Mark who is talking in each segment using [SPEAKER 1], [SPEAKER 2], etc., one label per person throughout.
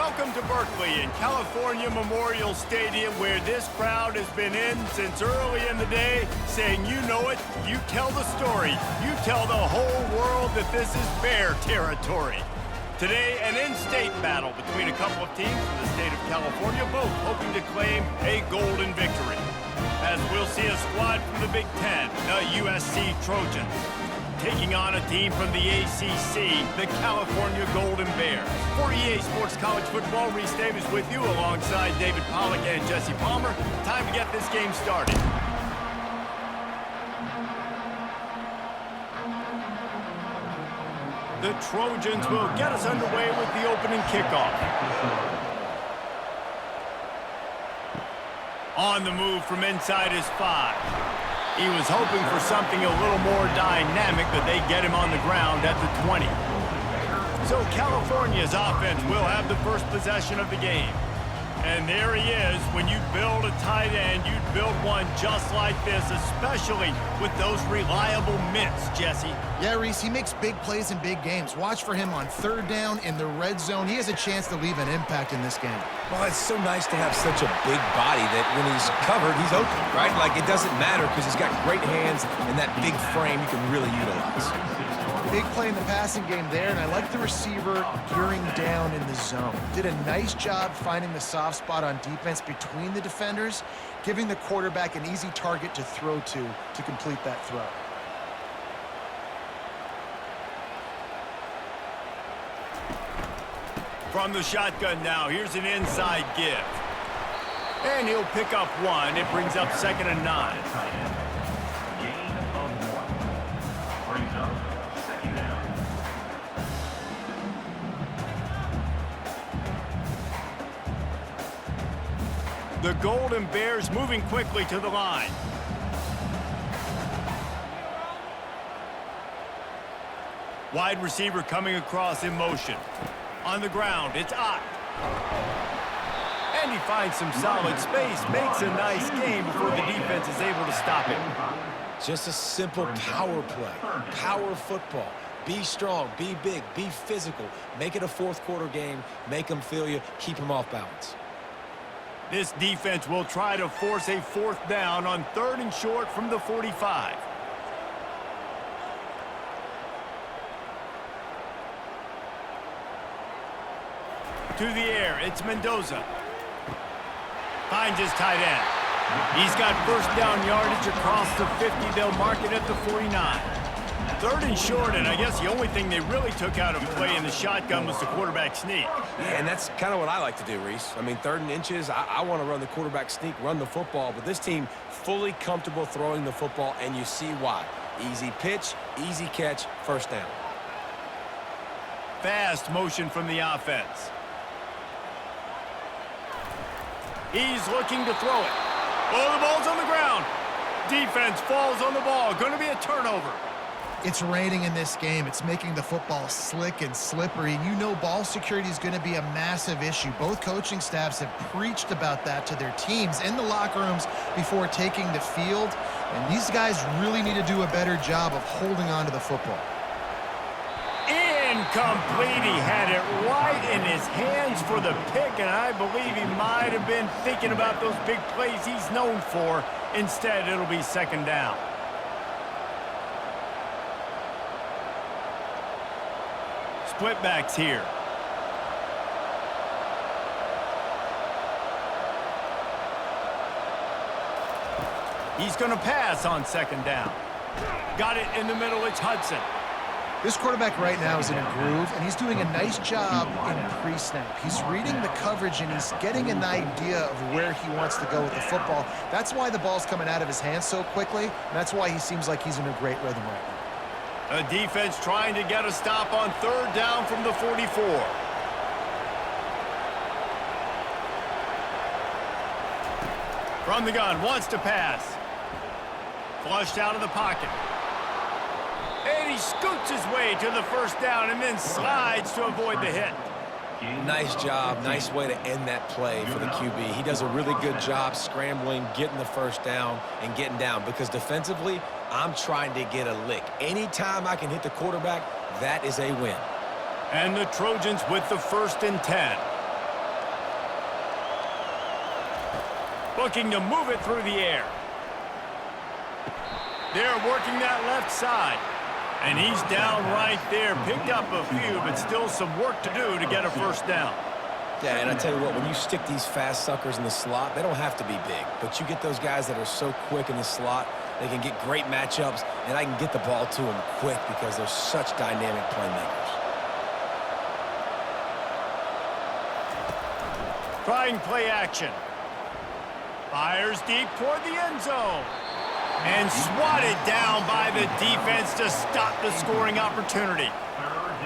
[SPEAKER 1] Welcome to Berkeley in California Memorial Stadium, where this crowd has been in since early in the day, saying, you know it, you tell the story, you tell the whole world that this is Bear territory. Today, an in-state battle between a couple of teams from the state of California, both hoping to claim a golden victory. As we'll see a squad from the Big Ten, the USC Trojans, taking on a team from the ACC, the California Golden Bears. For EA Sports College Football, Reese Davis with you alongside David Pollack and Jesse Palmer. Time to get this game started. The Trojans will get us underway with the opening kickoff. On the move from inside his 5. He was hoping for something a little more dynamic, but they get him on the ground at the 20. So California's offense will have the first possession of the game. And there he is. When you build a tight end, you build one just like this, especially with those reliable mitts, Jesse.
[SPEAKER 2] Yeah, Reese, he makes big plays in big games. Watch for him on third down in the red zone. He has a chance to leave an impact in this game.
[SPEAKER 3] Well, it's so nice to have such a big body that when he's covered, he's open, right? Like, it doesn't matter because he's got great hands and that big frame you can really utilize.
[SPEAKER 2] Big play in the passing game there, and I like the receiver gearing down in the zone. Did a nice job finding the soft spot on defense between the defenders, giving the quarterback an easy target to throw to complete that throw.
[SPEAKER 1] From the shotgun now, here's an inside give. And he'll pick up one. It brings up 2nd and 9. The Golden Bears moving quickly to the line. Wide receiver coming across in motion. On the ground, it's Ott. And he finds some solid space, makes a nice game before the defense is able to stop him.
[SPEAKER 3] Just a simple power play, power football. Be strong, be big, be physical. Make it a fourth quarter game, make them feel you, keep them off balance.
[SPEAKER 1] This defense will try to force a 4th down on 3rd and short from the 45. To the air, it's Mendoza. Finds his tight end. He's got 1st down yardage across the 50. They'll mark it at the 49. 3rd and short, and I guess the only thing they really took out of play in the shotgun was the quarterback sneak.
[SPEAKER 3] Yeah, and that's kind of what I like to do, Reese. I mean, 3rd and inches, I want to run the quarterback sneak, run the football, but this team fully comfortable throwing the football, and you see why. Easy pitch, easy catch, 1st down.
[SPEAKER 1] Fast motion from the offense. He's looking to throw it. Oh, the ball's on the ground. Defense falls on the ball. Going to be a turnover.
[SPEAKER 2] It's raining in this game. It's making the football slick and slippery, and you know ball security is going to be a massive issue. Both coaching staffs have preached about that to their teams in the locker rooms before taking the field, and these guys really need to do a better job of holding on to the football.
[SPEAKER 1] Incomplete. He had it right in his hands for the pick, and I believe he might have been thinking about those big plays he's known for. Instead, it'll be 2nd down. Split backs here. He's going to pass on 2nd down. Got it in the middle. It's Hudson.
[SPEAKER 2] This quarterback right now is in a groove, and he's doing a nice job in pre-snap. He's reading the coverage, and he's getting an idea of where he wants to go with the football. That's why the ball's coming out of his hands so quickly, and that's why he seems like he's in a great rhythm right now.
[SPEAKER 1] A defense trying to get a stop on 3rd down from the 44. From the gun, wants to pass. Flushed out of the pocket. And he scoots his way to the 1st down and then slides to avoid the hit.
[SPEAKER 3] Nice job. Nice way to end that play for the QB. He does a really good job scrambling, getting the 1st down, and getting down. Because defensively, I'm trying to get a lick. Anytime I can hit the quarterback, that is a win.
[SPEAKER 1] And the Trojans with the 1st and 10. Looking to move it through the air. They're working that left side. And he's down right there. Picked up a few, but still some work to do to get a first down.
[SPEAKER 3] Yeah, and I tell you what, when you stick these fast suckers in the slot, they don't have to be big. But you get those guys that are so quick in the slot, they can get great matchups, and I can get the ball to them quick because they're such dynamic playmakers.
[SPEAKER 1] Trying play action. Fires deep toward the end zone. And swatted down by the defense to stop the scoring opportunity.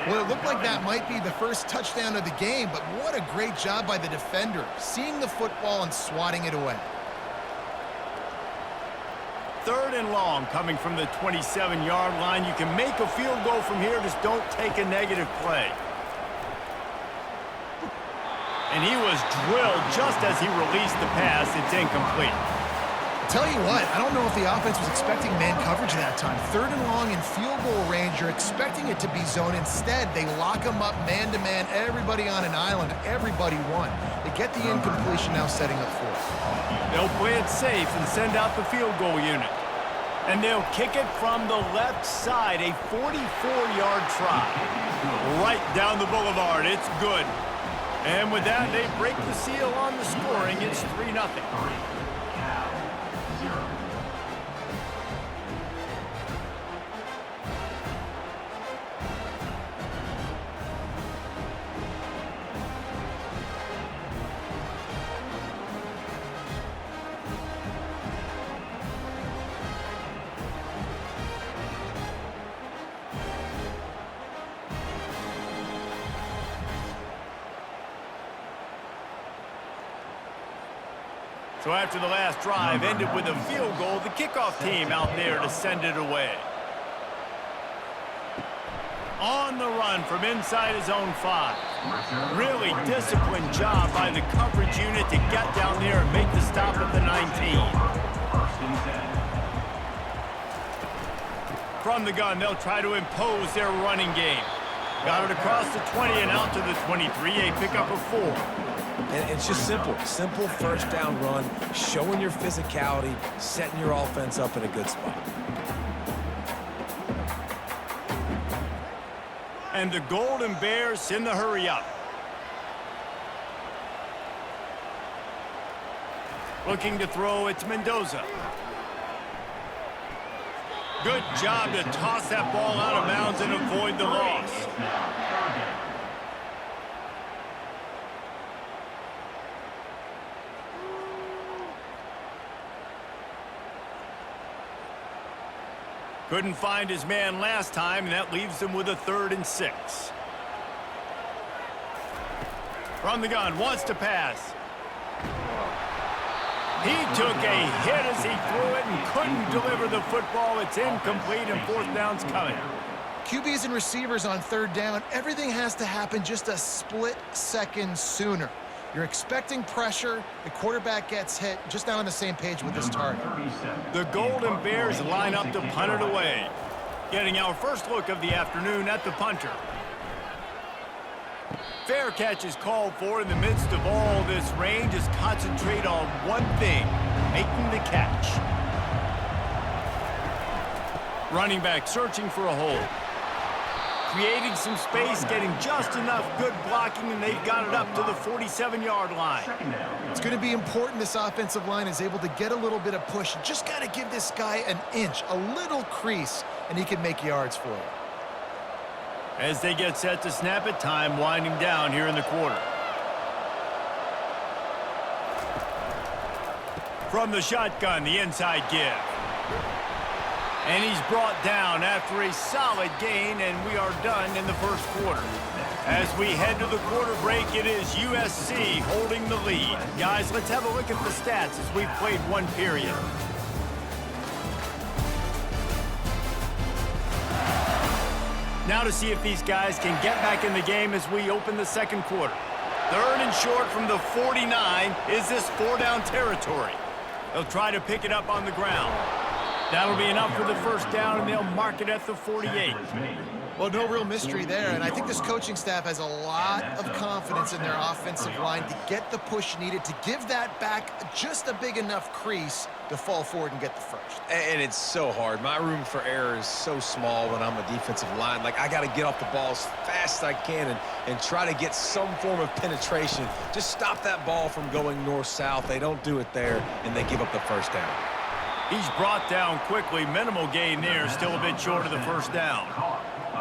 [SPEAKER 2] Well, it looked like that might be the first touchdown of the game, but what a great job by the defender, seeing the football and swatting it away.
[SPEAKER 1] 3rd and long coming from the 27-yard line. You can make a field goal from here, just don't take a negative play. And he was drilled just as he released the pass. It's incomplete.
[SPEAKER 2] Tell you what, I don't know if the offense was expecting man coverage that time. 3rd and long in field goal range, you're expecting it to be zone. Instead, they lock them up man-to-man, everybody on an island, everybody won. They get the incompletion now setting up 4th.
[SPEAKER 1] They'll play it safe and send out the field goal unit. And they'll kick it from the left side, a 44-yard try. Right down the boulevard, it's good. And with that, they break the seal on the scoring. It's 3-0. So after the last drive ended with a field goal, the kickoff team out there to send it away. On the run from inside his own 5. Really disciplined job by the coverage unit to get down there and make the stop at the 19. From the gun, they'll try to impose their running game. Got it across the 20 and out to the 23, a pickup of 4.
[SPEAKER 3] And it's just simple. Simple first down run, showing your physicality, setting your offense up in a good spot.
[SPEAKER 1] And the Golden Bears in the hurry up. Looking to throw, it's Mendoza. Good job to toss that ball out of bounds and avoid the loss. Couldn't find his man last time, and that leaves him with a 3rd and 6. From the gun, wants to pass. He took a hit as he threw it and couldn't deliver the football. It's incomplete, and 4th down's coming.
[SPEAKER 2] QBs and receivers on 3rd down, everything has to happen just a split second sooner. You're expecting pressure, the quarterback gets hit, just not on the same page with this target.
[SPEAKER 1] The Golden Bears line up to punt it away. Getting our first look of the afternoon at the punter. Fair catch is called for in the midst of all this rain. Just concentrate on one thing, making the catch. Running back searching for a hole. Creating some space, getting just enough good blocking, and they've got it up to the 47-yard line.
[SPEAKER 2] It's going to be important this offensive line is able to get a little bit of push. Just got to give this guy an inch, a little crease, and he can make yards for it.
[SPEAKER 1] As they get set to snap it, time winding down here in the quarter. From the shotgun, the inside give. And he's brought down after a solid gain, and we are done in the first quarter. As we head to the quarter break, it is USC holding the lead. Guys, let's have a look at the stats as we've played one period. Now to see if these guys can get back in the game as we open the second quarter. 3rd and short from the 49. Is this 4-down territory? They'll try to pick it up on the ground. That'll be enough for the first down, and they'll mark it at the 48.
[SPEAKER 2] Well, no real mystery there, and I think this coaching staff has a lot of confidence in their offensive line to get the push needed to give that back just a big enough crease to fall forward and get the first.
[SPEAKER 3] And it's so hard. My room for error is so small when I'm a defensive line. Like, I got to get off the ball as fast as I can and try to get some form of penetration. Just stop that ball from going north-south. They don't do it there, and they give up the first down.
[SPEAKER 1] He's brought down quickly. Minimal gain there, still a bit short of the first down.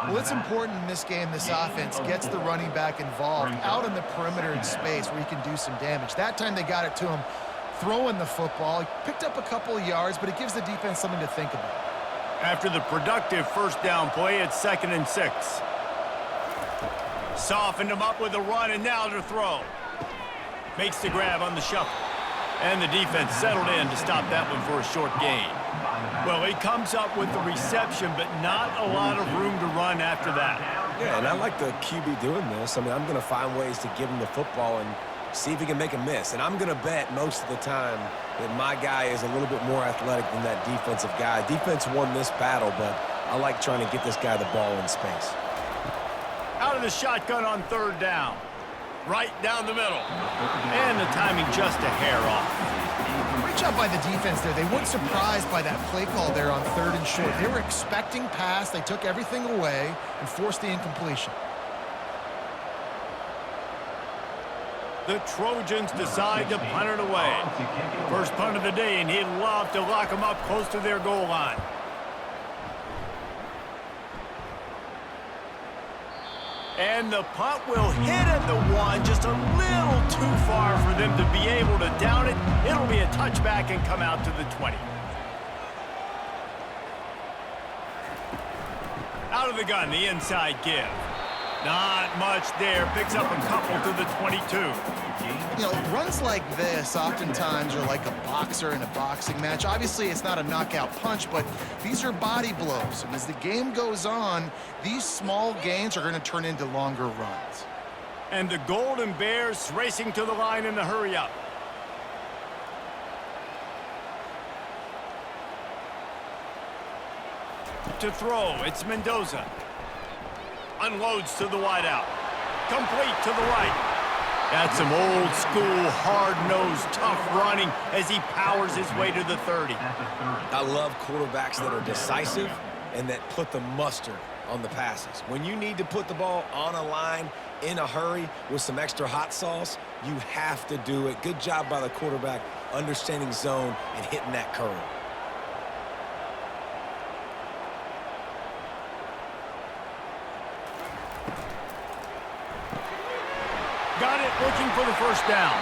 [SPEAKER 2] Well, it's important in this game this offense gets the running back involved out in the perimeter in space where he can do some damage. That time they got it to him throwing the football. He picked up a couple of yards, but it gives the defense something to think about.
[SPEAKER 1] After the productive first down play, it's 2nd and 6. Softened him up with a run, and now to throw. Makes the grab on the shuffle. And the defense settled in to stop that one for a short gain. Well, he comes up with the reception, but not a lot of room to run after that.
[SPEAKER 3] Yeah, and I like the QB doing this. I mean, I'm going to find ways to give him the football and see if he can make a miss. And I'm going to bet most of the time that my guy is a little bit more athletic than that defensive guy. Defense won this battle, but I like trying to get this guy the ball in space.
[SPEAKER 1] Out of the shotgun on 3rd down. Right down the middle. And the timing just a hair off.
[SPEAKER 2] Great job by the defense there. They weren't surprised by that play call there on 3rd and short. They were expecting pass. They took everything away and forced the incompletion.
[SPEAKER 1] The Trojans decide to punt it away. First punt of the day, and he'd love to lock them up close to their goal line. And the punt will hit at the 1, just a little too far for them to be able to down it. It'll be a touchback and come out to the 20. Out of the gun, the inside give. Not much there. Picks up a couple to the 22.
[SPEAKER 2] You know, runs like this oftentimes are like a boxer in a boxing match. Obviously, it's not a knockout punch, but these are body blows. And as the game goes on, these small gains are going to turn into longer runs.
[SPEAKER 1] And the Golden Bears racing to the line in the hurry-up. To throw, it's Mendoza. Unloads to the wideout. Complete to the right. That's some old-school, hard-nosed, tough running as he powers his way to the 30.
[SPEAKER 3] I love quarterbacks that are decisive and that put the mustard on the passes. When you need to put the ball on a line in a hurry with some extra hot sauce, you have to do it. Good job by the quarterback understanding zone and hitting that curl.
[SPEAKER 1] Got it, looking for the first down.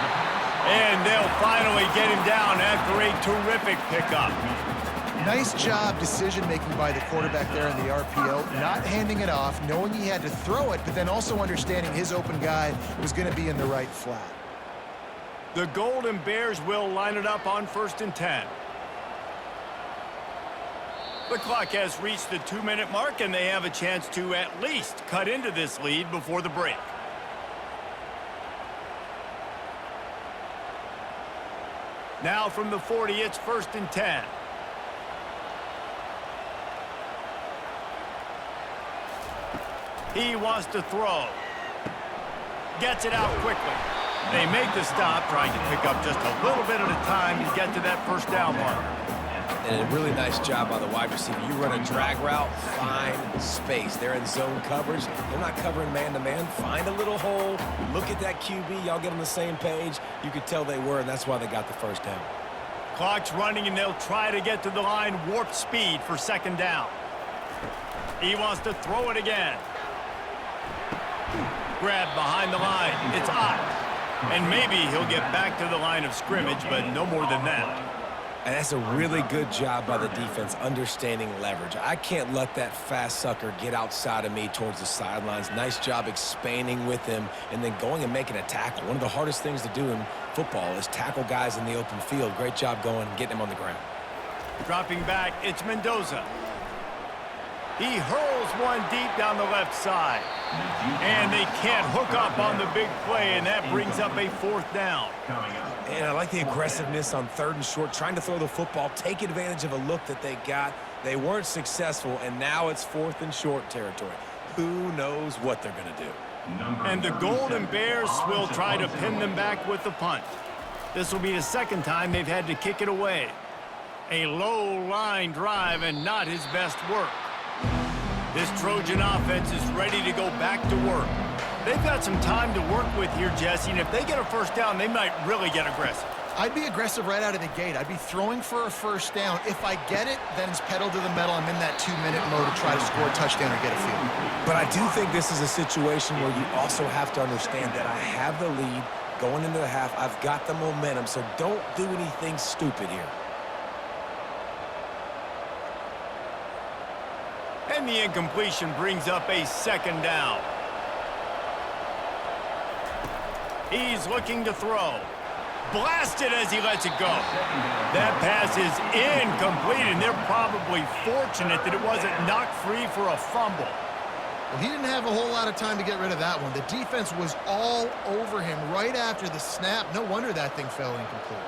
[SPEAKER 1] And they'll finally get him down after a terrific pickup.
[SPEAKER 2] Nice job decision-making by the quarterback there in the RPO, not handing it off, knowing he had to throw it, but then also understanding his open guy was going to be in the right flat.
[SPEAKER 1] The Golden Bears will line it up on 1st and 10. The clock has reached the 2-minute mark, and they have a chance to at least cut into this lead before the break. Now from the 40, it's 1st and 10. He wants to throw. Gets it out quickly. They make the stop, trying to pick up just a little bit at a time to get to that first down marker.
[SPEAKER 3] And a really nice job by the wide receiver. You run a drag route, find space. They're in zone coverage. They're not covering man-to-man. Find a little hole. Look at that QB. Y'all get on the same page. You could tell they were, and that's why they got the first down.
[SPEAKER 1] Clock's running, and they'll try to get to the line. Warp speed for 2nd down. He wants to throw it again. Grab behind the line. It's Ott. And maybe he'll get back to the line of scrimmage, but no more than that.
[SPEAKER 3] And that's a really good job by the defense understanding leverage. I can't let that fast sucker get outside of me towards the sidelines. Nice job expanding with him and then going and making a tackle. One of the hardest things to do in football is tackle guys in the open field. Great job going and getting him on the ground.
[SPEAKER 1] Dropping back, it's Mendoza. He hurls one deep down the left side. And they can't hook up on the big play, and that brings up a 4th down.
[SPEAKER 3] And I like the aggressiveness on 3rd and short, trying to throw the football, take advantage of a look that they got. They weren't successful, and now it's 4th and short territory. who knows what they're going to do.
[SPEAKER 1] And the Golden Bears will try to pin them back with the punt. This will be the second time they've had to kick it away. A low-line drive and not his best work. This Trojan offense is ready to go back to work. They've got some time to work with here, Jesse, and if they get a first down, they might really get aggressive.
[SPEAKER 2] I'd be aggressive right out of the gate. I'd be throwing for a first down. If I get it, then it's pedal to the metal. I'm in that 2-minute mode to try to score a touchdown or get a field.
[SPEAKER 3] But I do think this is a situation where you also have to understand that I have the lead going into the half. I've got the momentum, so don't do anything stupid here.
[SPEAKER 1] And the incompletion brings up a second down. He's looking to throw. Blasted as he lets it go. That pass is incomplete, and they're probably fortunate that it wasn't knocked free for a fumble.
[SPEAKER 2] Well, he didn't have a whole lot of time to get rid of that one. The defense was all over him right after the snap. No wonder that thing fell incomplete.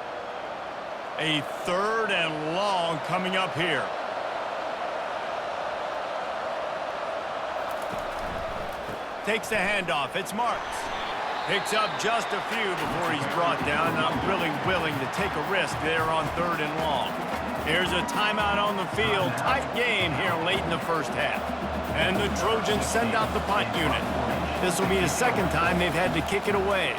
[SPEAKER 1] A third and long coming up here. Takes the handoff. It's Marks. Picks up just a few before he's brought down. Not really willing to take a risk there on third and long. Here's a timeout on the field. Tight game here late in the first half. And the Trojans send out the punt unit. This will be the second time they've had to kick it away.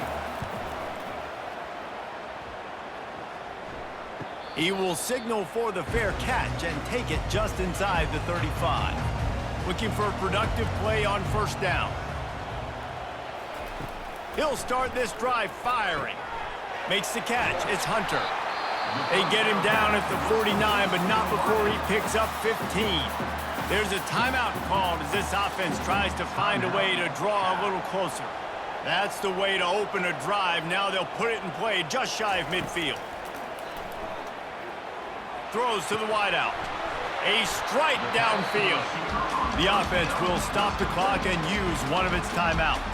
[SPEAKER 1] He will signal for the fair catch and take it just inside the 35. Looking for a productive play on first down. He'll start this drive firing. Makes the catch. It's Hunter. They get him down at the 49, but not before he picks up 15. There's a timeout called as this offense tries to find a way to draw a little closer. That's the way to open a drive. Now they'll put it in play just shy of midfield. Throws to the wideout. A strike downfield. The offense will stop the clock and use one of its timeouts.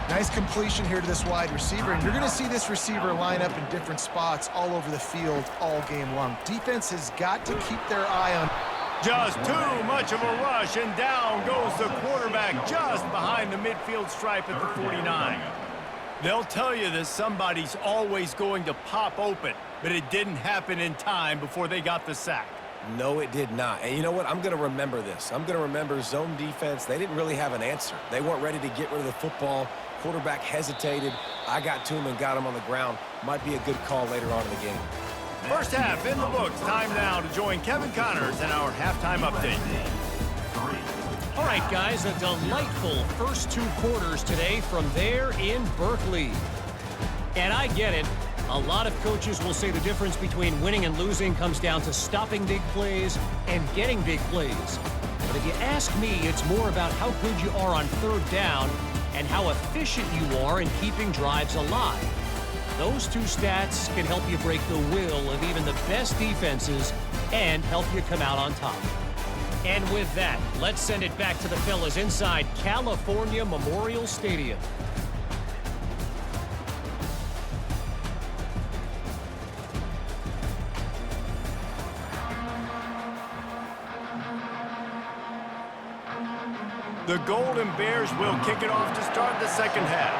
[SPEAKER 2] Nice completion here to this wide receiver, and you're going to see this receiver line up in different spots all over the field all game long. Defense has got to keep their eye on.
[SPEAKER 1] Just too much of a rush, and down goes the quarterback just behind the midfield stripe at the 49. They'll tell you that somebody's always going to pop open, but it didn't happen in time before they got the sack.
[SPEAKER 3] No, it did not. And you know what? I'm going to remember this. I'm going to remember zone defense. They didn't really have an answer. They weren't ready to get rid of the football. Quarterback hesitated. I got to him and got him on the ground. Might be a good call later on in the game.
[SPEAKER 1] First half in the books. Time now to join Kevin Connors in our halftime update.
[SPEAKER 4] All right, guys, a delightful first two quarters today from there in Berkeley. And I get it. A lot of coaches will say the difference between winning and losing comes down to stopping big plays and getting big plays. But if you ask me, it's more about how good you are on third down and how efficient you are in keeping drives alive. Those two stats can help you break the will of even the best defenses and help you come out on top. And with that, let's send it back to the fellas inside California Memorial Stadium.
[SPEAKER 1] The Golden Bears will kick it off to start the second half.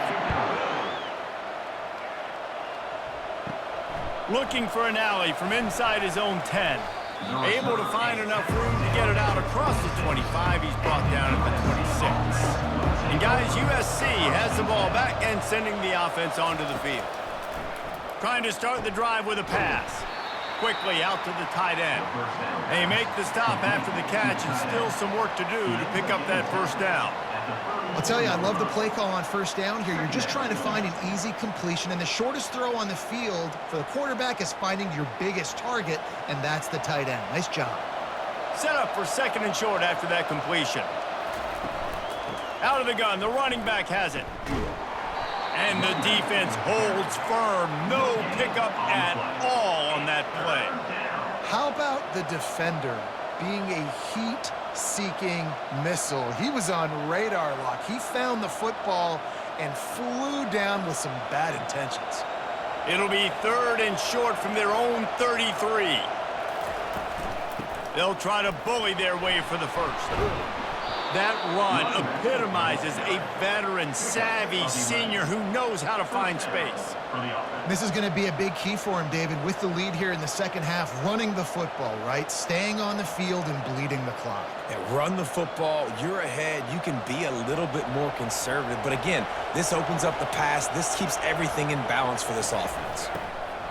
[SPEAKER 1] Looking for an alley from inside his own 10. Able to find enough room to get it out across the 25. He's brought down at the 26. And guys, USC has the ball back and sending the offense onto the field. Trying to start the drive with a pass. Quickly out to the tight end. They make the stop after the catch and still some work to do to pick up that first down.
[SPEAKER 2] I'll tell you, I love the play call on first down here. You're just trying to find an easy completion, and the shortest throw on the field for the quarterback is finding your biggest target, and that's the tight end. Nice job.
[SPEAKER 1] Set up for second and short after that completion. Out of the gun, the running back has it. And the defense holds firm. No pickup at all on that play.
[SPEAKER 2] How about the defender being a heat-seeking missile? He was on radar lock. He found the football and flew down with some bad intentions.
[SPEAKER 1] It'll be third and short from their own 33. They'll try to bully their way for the first. That run epitomizes a veteran, savvy senior who knows how to find space.
[SPEAKER 2] This is going to be a big key for him, David, with the lead here in the second half, running the football, right? Staying on the field and bleeding the clock.
[SPEAKER 3] Yeah, run the football, you're ahead, you can be a little bit more conservative. But again, this opens up the pass. This keeps everything in balance for this offense.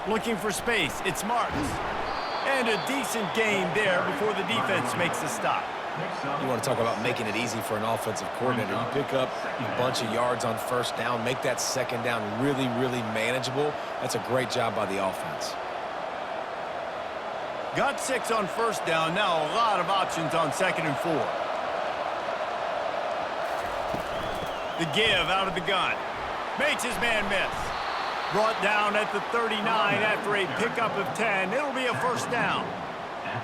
[SPEAKER 1] Looking for space, it's Marks. And a decent gain there before the defense makes the stop.
[SPEAKER 3] You want to talk about making it easy for an offensive coordinator. You pick up a bunch of yards on first down, make that second down really, really manageable. That's a great job by the offense.
[SPEAKER 1] Got 6 on first down, now a lot of options on 2nd and 4. The give out of the gun. Makes his man miss. Brought down at the 39 after a pickup of 10. It'll be a first down.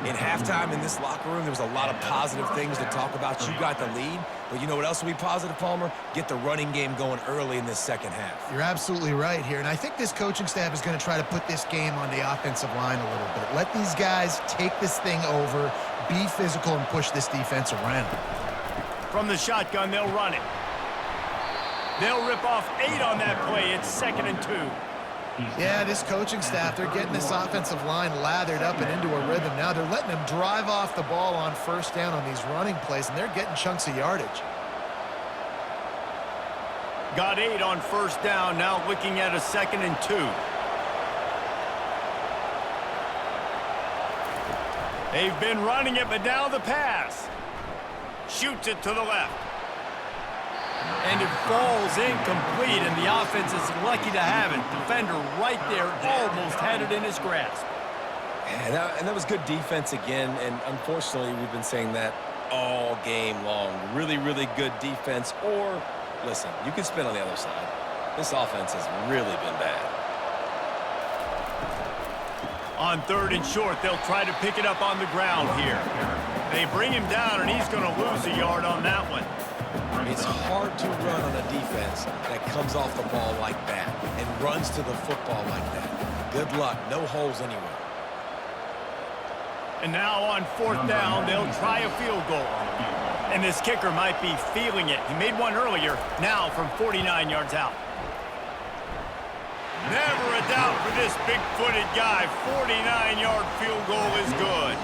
[SPEAKER 3] In halftime in this locker room, there was a lot of positive things to talk about. You got the lead, but you know what else will be positive, Palmer? Get the running game going early in this second half.
[SPEAKER 2] You're absolutely right here, and I think this coaching staff is going to try to put this game on the offensive line a little bit. Let these guys take this thing over, be physical, and push this defense around.
[SPEAKER 1] From the shotgun, they'll run it. They'll rip off 8 on that play. It's 2nd and 2.
[SPEAKER 2] Yeah, this coaching staff, they're getting this offensive line lathered up and into a rhythm now. They're letting them drive off the ball on first down on these running plays, and they're getting chunks of yardage.
[SPEAKER 1] Got 8 on first down, now looking at a 2nd and 2. They've been running it, but now the pass. Shoots it to the left. And it falls incomplete, and the offense is lucky to have it. Defender right there almost had it in his grasp.
[SPEAKER 3] Yeah, and that was good defense again, and unfortunately we've been saying that all game long. Really, really good defense, or, listen, you can spin on the other side. This offense has really been bad.
[SPEAKER 1] On 3rd and short, they'll try to pick it up on the ground here. They bring him down, and he's going to lose a yard on that one.
[SPEAKER 3] It's hard to run on a defense that comes off the ball like that and runs to the football like that. Good luck. No holes anywhere.
[SPEAKER 1] And now on 4th down, they'll try a field goal. And this kicker might be feeling it. He made one earlier, now from 49 yards out. Never a doubt for this big-footed guy. 49-yard field goal is good.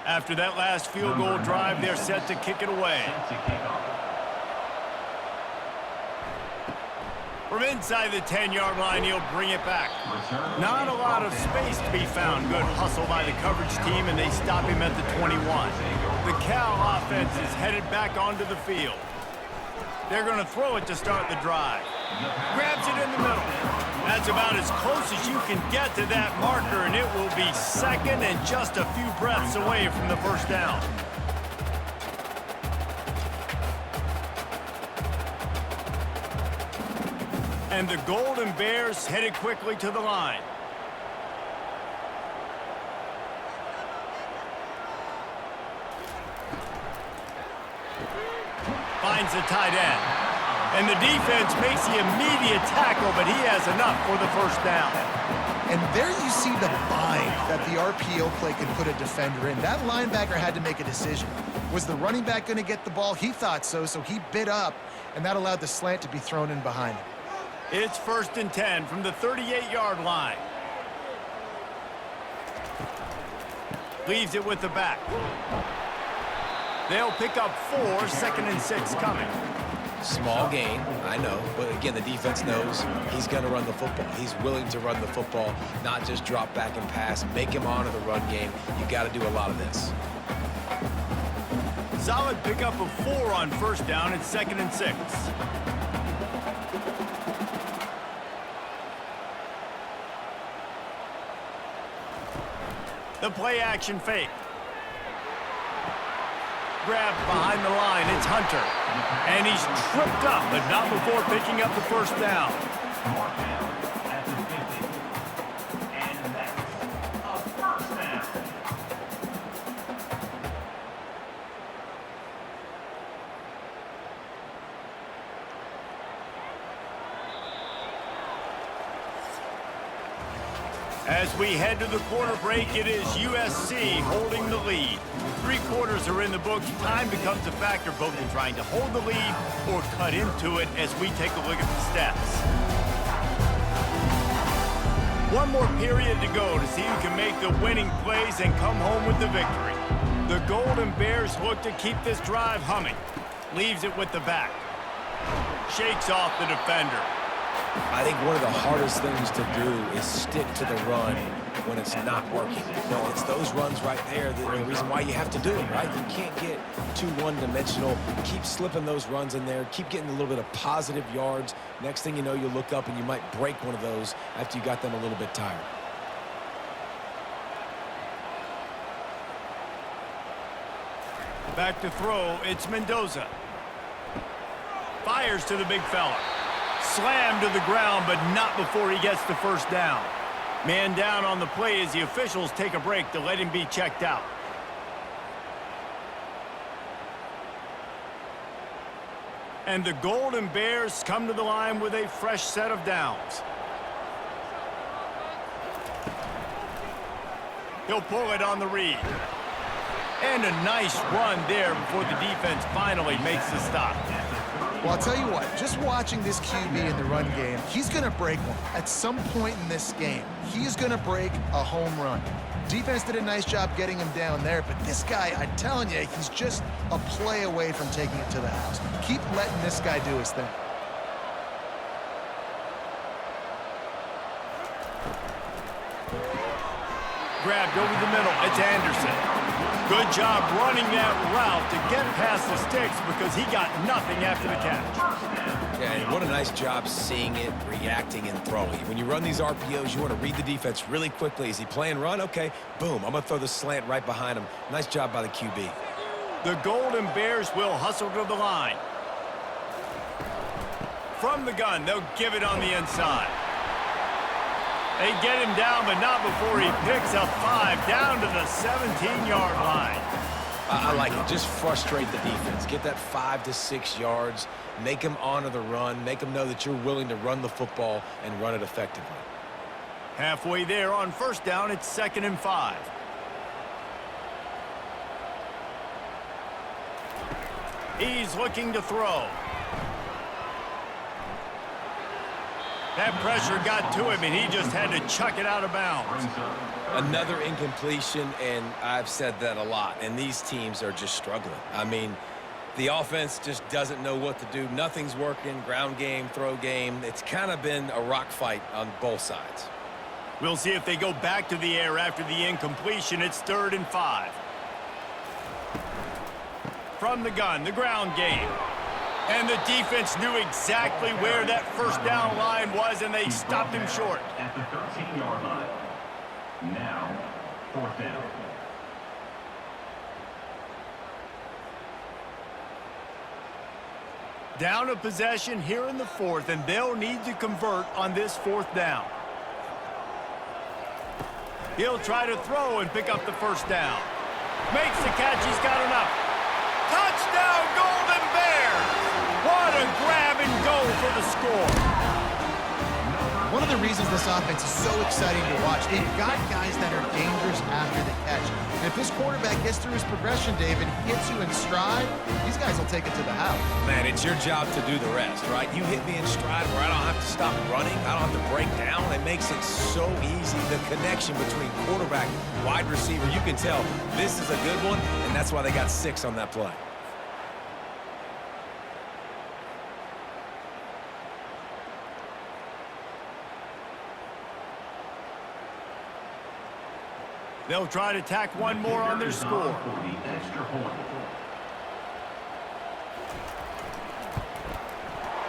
[SPEAKER 1] After that last field goal drive, they're set to kick it away. From inside the 10-yard line, he'll bring it back. Not a lot of space to be found. Good hustle by the coverage team, and they stop him at the 21. The Cal offense is headed back onto the field. They're going to throw it to start the drive. Grabs it in the middle. That's about as close as you can get to that marker, and it will be 2nd and just a few breaths away from the first down. And the Golden Bears headed quickly to the line. Finds the tight end. And the defense makes the immediate tackle, but he has enough for the first down.
[SPEAKER 2] And there you see the bind that the RPO play can put a defender in. That linebacker had to make a decision. Was the running back going to get the ball? He thought so, so he bit up, and that allowed the slant to be thrown in behind him.
[SPEAKER 1] It's 1st and 10 from the 38-yard line. Leaves it with the back. They'll pick up 4, 2nd and 6 coming.
[SPEAKER 3] Small gain, I know, but again, the defense knows he's going to run the football. He's willing to run the football, not just drop back and pass, make him honor the run game. You got to do a lot of this.
[SPEAKER 1] Solid pickup of 4 on first down. It's 2nd and 6. The play action fake. grab behind the line. It's Hunter. And he's tripped up, but not before picking up the first down. As we head to the quarter break, it is USC holding the lead. 3 quarters are in the books. Time becomes a factor both in trying to hold the lead or cut into it as we take a look at the stats. One more period to go to see who can make the winning plays and come home with the victory. The Golden Bears look to keep this drive humming. Leaves it with the back. Shakes off the defender.
[SPEAKER 3] I think one of the hardest things to do is stick to the run when it's not working. No, it's those runs right there that are the reason why you have to do it, right? You can't get too one-dimensional. Keep slipping those runs in there. Keep getting a little bit of positive yards. Next thing you know, you look up and you might break one of those after you got them a little bit tired.
[SPEAKER 1] Back to throw, it's Mendoza. Fires to the big fella. Slammed to the ground, but not before he gets the first down. Man down on the play as the officials take a break to let him be checked out. And the Golden Bears come to the line with a fresh set of downs. He'll pull it on the read. And a nice run there before the defense finally makes the stop.
[SPEAKER 2] Well, I'll tell you what, just watching this QB in the run game, he's going to break one. At some point in this game, he's going to break a home run. Defense did a nice job getting him down there, but this guy, I'm telling you, he's just a play away from taking it to the house. Keep letting this guy do his thing.
[SPEAKER 1] Grabbed over the middle, it's Anderson. Good job running that route to get past the sticks because he got nothing after the catch.
[SPEAKER 3] Yeah, and what a nice job seeing it, reacting, and throwing. When you run these RPOs, you want to read the defense really quickly. Is he playing run? Okay, boom, I'm going to throw the slant right behind him. Nice job by the QB.
[SPEAKER 1] The Golden Bears will hustle to the line. From the gun, they'll give it on the inside. They get him down, but not before he picks up 5 down to the 17-yard line.
[SPEAKER 3] I like it. Just frustrate the defense. Get that 5 to 6 yards. Make them honor the run. Make them know that you're willing to run the football and run it effectively.
[SPEAKER 1] Halfway there on first down, it's 2nd and 5. He's looking to throw. That pressure got to him, and he just had to chuck it out of bounds.
[SPEAKER 3] Another incompletion, and I've said that a lot, and these teams are just struggling. I mean, the offense just doesn't know what to do. Nothing's working, ground game, throw game. It's kind of been a rock fight on both sides.
[SPEAKER 1] We'll see if they go back to the air after the incompletion. It's 3rd and 5. From the gun, the ground game. And the defense knew exactly where that first down line was, and they stopped him short.
[SPEAKER 5] At the 13-yard line. Now, 4th down.
[SPEAKER 1] Down a possession here in the 4th, and they'll need to convert on this 4th down. He'll try to throw and pick up the first down. Makes the catch, he's got enough. Touchdown, Golden Bears! What a grab and go for the score.
[SPEAKER 2] One of the reasons this offense is so exciting to watch, they've got guys that are dangerous after the catch. And if this quarterback gets through his progression, David, hits you in stride, these guys will take it to the house.
[SPEAKER 3] Man, it's your job to do the rest, right? You hit me in stride where I don't have to stop running. I don't have to break down. It makes it so easy. The connection between quarterback, wide receiver, you can tell this is a good one, and that's why they got 6 on that play.
[SPEAKER 1] They'll try to tack one more on their score.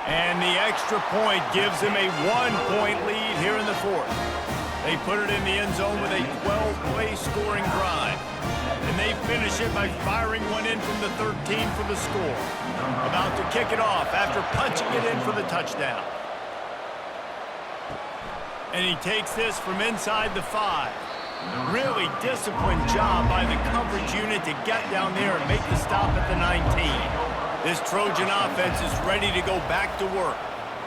[SPEAKER 1] And the extra point gives them a 1-point lead here in the 4th. They put it in the end zone with a 12-play scoring drive. And they finish it by firing one in from the 13 for the score. About to kick it off after punching it in for the touchdown. And he takes this from inside the 5. Really disciplined job by the coverage unit to get down there and make the stop at the 19. This Trojan offense is ready to go back to work.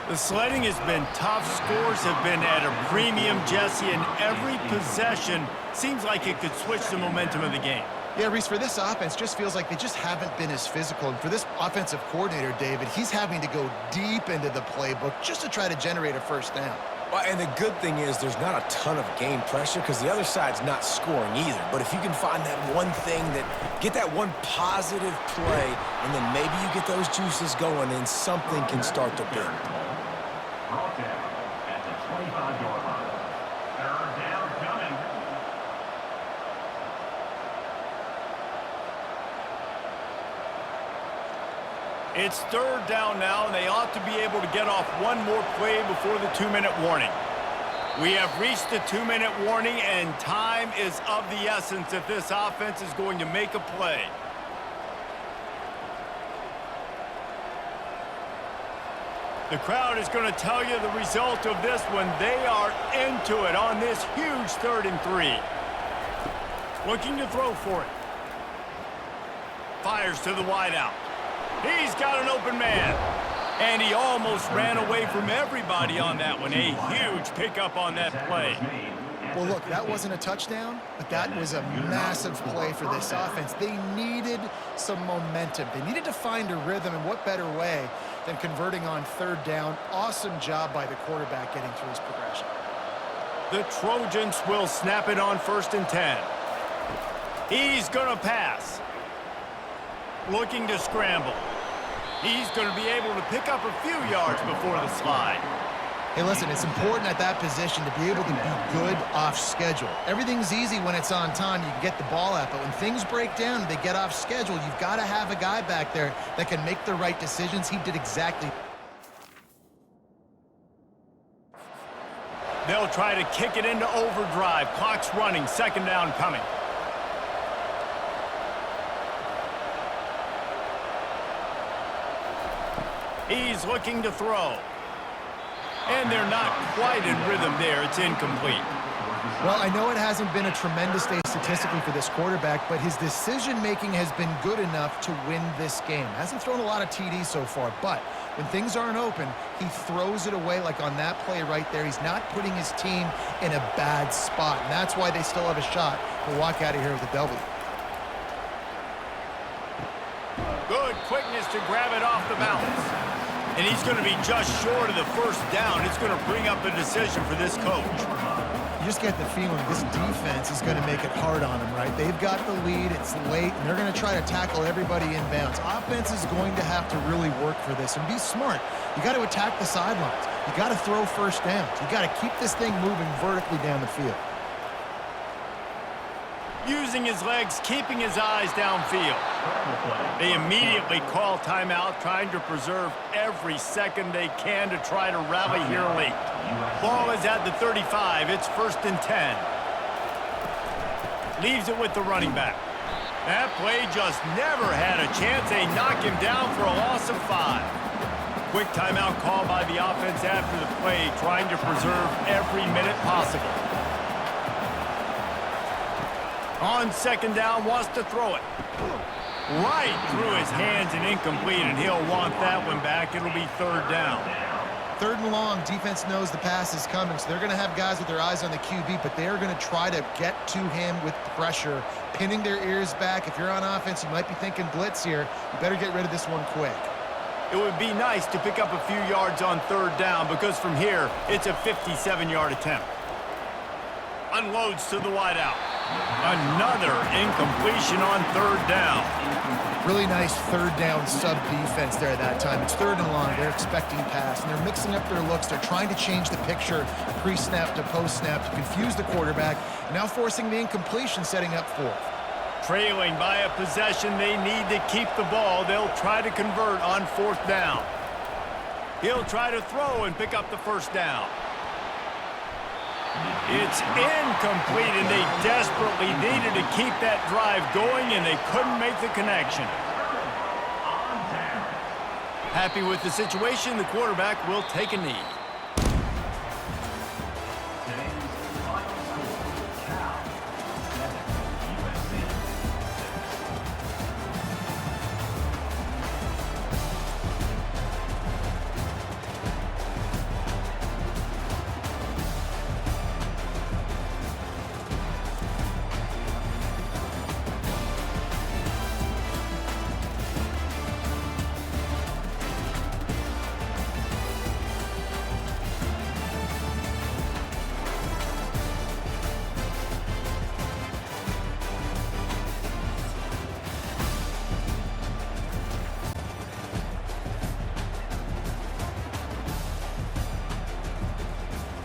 [SPEAKER 1] The sledding has been tough. Scores have been at a premium, Jesse, and every possession seems like it could switch the momentum of the game.
[SPEAKER 2] Yeah, Reese, for this offense, just feels like they just haven't been as physical. And for this offensive coordinator, David, he's having to go deep into the playbook just to try to generate a first down.
[SPEAKER 3] Well, and the good thing is there's not a ton of game pressure because the other side's not scoring either. But if you can find that one thing get that one positive play, and then maybe you get those juices going, and something can start to build.
[SPEAKER 5] Brought down at the 25-yard line. Third down coming.
[SPEAKER 1] It's third down now, and they ought to be able to get off one more play before the 2-minute warning. We have reached the 2-minute warning, and time is of the essence if this offense is going to make a play. The crowd is going to tell you the result of this one. They are into it on this huge 3rd and 3. Looking to throw for it. Fires to the wideout. He's got an open man. And he almost ran away from everybody on that one. A huge pickup on that play.
[SPEAKER 2] Well, look, that wasn't a touchdown, but that was a massive play for this offense. They needed some momentum. They needed to find a rhythm, and what better way than converting on 3rd down. Awesome job by the quarterback getting through his progression.
[SPEAKER 1] The Trojans will snap it on 1st and 10. He's going to pass. Looking to scramble. He's going to be able to pick up a few yards before the slide.
[SPEAKER 2] Hey, listen, it's important at that position to be able to be good off schedule. Everything's easy when it's on time. You can get the ball out, but when things break down and they get off schedule, you've got to have a guy back there that can make the right decisions. He did exactly.
[SPEAKER 1] They'll try to kick it into overdrive. Clock's running. 2nd down coming. He's looking to throw. And they're not quite in rhythm there. It's incomplete.
[SPEAKER 2] Well, I know it hasn't been a tremendous day statistically for this quarterback, but his decision-making has been good enough to win this game. Hasn't thrown a lot of TDs so far, but when things aren't open, he throws it away like on that play right there. He's not putting his team in a bad spot, and that's why they still have a shot to walk out of here with a W.
[SPEAKER 1] Good quickness to grab it off the bounce. And he's going to be just short of the 1st down. It's going to bring up a decision for this coach.
[SPEAKER 2] You just get the feeling this defense is going to make it hard on him, right? They've got the lead, it's late, and they're going to try to tackle everybody inbounds. Offense is going to have to really work for this and be smart. You got to attack the sidelines. You got to throw 1st downs. You got to keep this thing moving vertically down the field.
[SPEAKER 1] Using his legs, keeping his eyes downfield. They immediately call timeout, trying to preserve every second they can to try to rally here late. Ball is at the 35. It's 1st and 10. Leaves it with the running back. That play just never had a chance. They knock him down for a loss of 5. Quick timeout call by the offense after the play, trying to preserve every minute possible. On 2nd down, wants to throw it. Right through his hands and incomplete, and he'll want that one back. It'll be 3rd down.
[SPEAKER 2] 3rd and long, defense knows the pass is coming, so they're going to have guys with their eyes on the QB, but they're going to try to get to him with pressure, pinning their ears back. If you're on offense, you might be thinking blitz here. You better get rid of this one quick.
[SPEAKER 1] It would be nice to pick up a few yards on 3rd down, because from here, it's a 57-yard attempt. Unloads to the wideout. Another incompletion on 3rd down.
[SPEAKER 2] Really nice 3rd down sub-defense there at that time. It's 3rd and long. They're expecting pass, and they're mixing up their looks. They're trying to change the picture pre-snap to post-snap to confuse the quarterback, now forcing the incompletion, setting up 4th.
[SPEAKER 1] Trailing by a possession, they need to keep the ball. They'll try to convert on 4th down. He'll try to throw and pick up the 1st down. It's incomplete, and they desperately needed to keep that drive going, and they couldn't make the connection. Happy with the situation, the quarterback will take a knee.